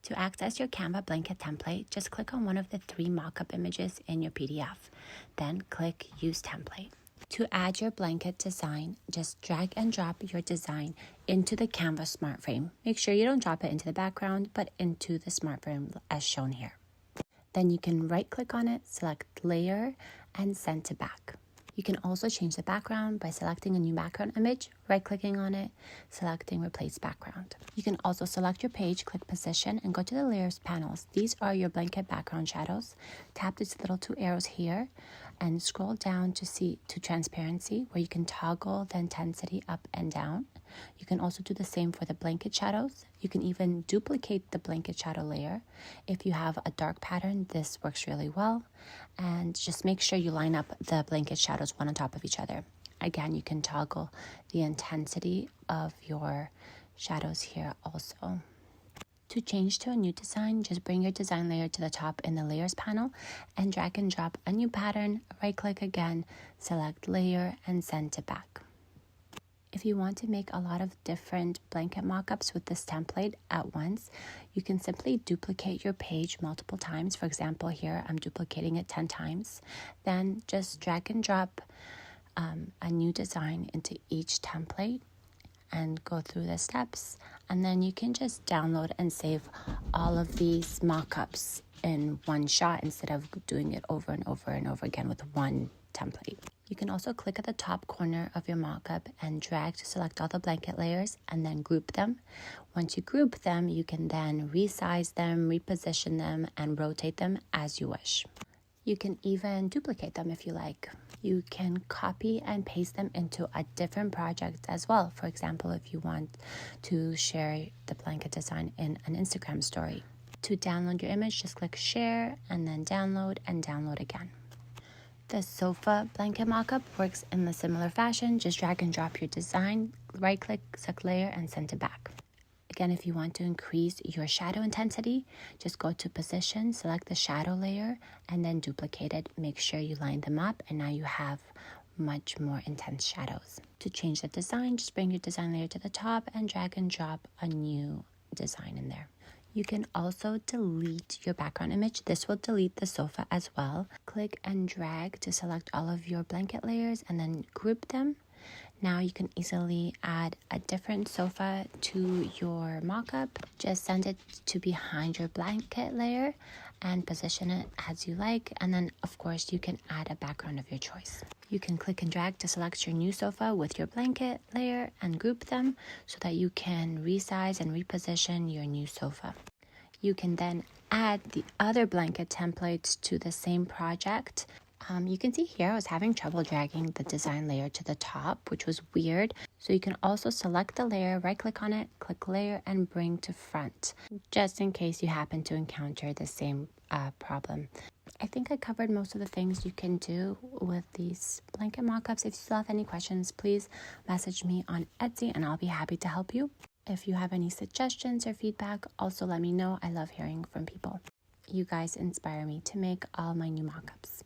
To access your Canva blanket template, just click on one of the 3 mockup images in your PDF. Then click Use Template. To add your blanket design, just drag and drop your design into the Canva smart frame. Make sure you don't drop it into the background, but into the smart frame as shown here. Then you can right click on it, select Layer, and Send to Back. You can also change the background by selecting a new background image, right-clicking on it, selecting Replace Background. You can also select your page, click Position, and go to the Layers panels. These are your blanket background shadows. Tap these little 2 arrows here and scroll down to Transparency, where you can toggle the intensity up and down. You can also do the same for the blanket shadows. You can even duplicate the blanket shadow layer. If you have a dark pattern, this works really well. And just make sure you line up the blanket shadows one on top of each other. Again, you can toggle the intensity of your shadows here also. To change to a new design, just bring your design layer to the top in the Layers panel and drag and drop a new pattern. Right-click again, select Layer, and Send to Back. If you want to make a lot of different blanket mockups with this template at once, you can simply duplicate your page multiple times. For example, here I'm duplicating it 10 times. Then just drag and drop a new design into each template and go through the steps. And then you can just download and save all of these mockups in one shot instead of doing it over and over and over again with one template. You can also click at the top corner of your mockup and drag to select all the blanket layers and then group them. Once you group them, you can then resize them, reposition them, and rotate them as you wish. You can even duplicate them if you like. You can copy and paste them into a different project as well. For example, if you want to share the blanket design in an Instagram story. To download your image, just click Share and then Download and download again. The sofa blanket mockup works in a similar fashion. Just drag and drop your design, right-click, select Layer, and Send to Back. Again, if you want to increase your shadow intensity, just go to Position, select the shadow layer, and then duplicate it. Make sure you line them up, and now you have much more intense shadows. To change the design, just bring your design layer to the top and drag and drop a new design in there. You can also delete your background image. This will delete the sofa as well. Click and drag to select all of your blanket layers and then group them. Now you can easily add a different sofa to your mockup. Just send it to behind your blanket layer and position it as you like. And then, of course, you can add a background of your choice. You can click and drag to select your new sofa with your blanket layer and group them so that you can resize and reposition your new sofa. You can then add the other blanket templates to the same project. You can see here I was having trouble dragging the design layer to the top, which was weird. So you can also select the layer, right click on it, click Layer, and bring to front, just in case you happen to encounter the same problem. I think I covered most of the things you can do with these blanket mockups. If you still have any questions, please message me on Etsy and I'll be happy to help you. If you have any suggestions or feedback, also let me know. I love hearing from people. You guys inspire me to make all my new mockups.